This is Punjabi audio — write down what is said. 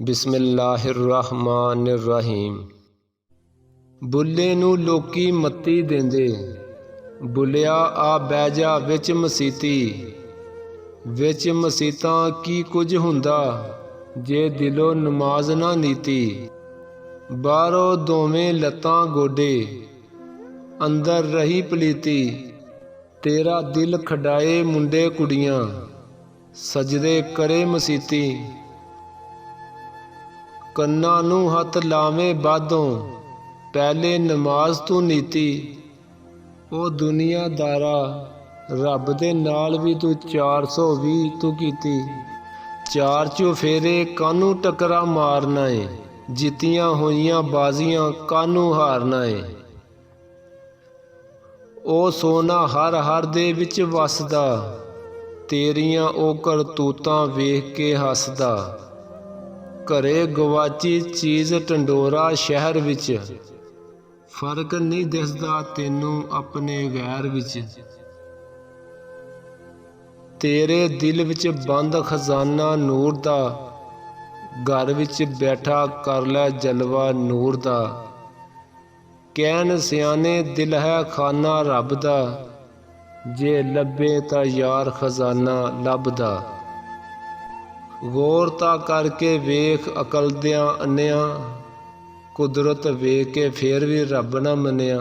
बिस्मिल्लाहिर्रहमानिर्रहीम। बुल्ले नूं लोकी मत्ती देंदे, बुलिया आ बह जा विच मसीती। विच मसीतां की कुछ हुंदा जे दिलों नमाज ना नीती। बाहरों दोवें लत्तां गोडे, अंदर रही पलीती। तेरा दिल खडाए मुंडे कुड़ियां, सजदे करे मसीती। ਕੰਨਾਂ ਨੂੰ ਹੱਥ ਲਾਵੇਂ ਬਾਦੋਂ, ਪਹਿਲੇ ਨਮਾਜ਼ ਤੂੰ ਨੀਤੀ। ਉਹ ਦੁਨੀਆਦਾਰਾ ਰੱਬ ਦੇ ਨਾਲ ਵੀ ਤੂੰ 420 ਤੂੰ ਕੀਤੀ। ਚਾਰ ਚੁਫੇਰੇ ਕਾਹਨੂੰ ਟੱਕਰਾ ਮਾਰਨਾ ਏ, ਜਿੱਤੀਆਂ ਹੋਈਆਂ ਬਾਜ਼ੀਆਂ ਕਾਹਨੂੰ ਹਾਰਨਾ ਏ। ਉਹ ਸੋਨਾ ਹਰ ਹਰ ਦੇ ਵਿੱਚ ਵਸਦਾ, ਤੇਰੀਆਂ ਉਹ ਕਰਤੂਤਾਂ ਵੇਖ ਕੇ ਹੱਸਦਾ। ਘਰੇ ਗਵਾਚੀ ਚੀਜ਼ ਢੰਡੋਰਾ ਸ਼ਹਿਰ ਵਿੱਚ, ਫਰਕ ਨਹੀਂ ਦਿਸਦਾ ਤੈਨੂੰ ਆਪਣੇ ਗੈਰ ਵਿੱਚ। ਤੇਰੇ ਦਿਲ ਵਿੱਚ ਬੰਦ ਖਜ਼ਾਨਾ ਨੂਰ ਦਾ, ਘਰ ਵਿੱਚ ਬੈਠਾ ਕਰ ਲੈ ਜਲਵਾ ਨੂਰ ਦਾ। ਕਹਿਣ ਸਿਆਣੇ ਦਿਲ ਹੈ ਖਾਨਾ ਰੱਬ ਦਾ, ਜੇ ਲੱਭੇ ਤਾਂ ਯਾਰ ਖਜ਼ਾਨਾ ਲੱਭਦਾ। ਗੌਰ ਤਾਂ ਕਰਕੇ ਵੇਖ ਅਕਲ ਦਿਆਂ ਅੰਨਿਆਂ, ਕੁਦਰਤ ਵੇਖ ਕੇ ਫੇਰ ਵੀ ਰੱਬ ਨਾ ਮੰਨਿਆ।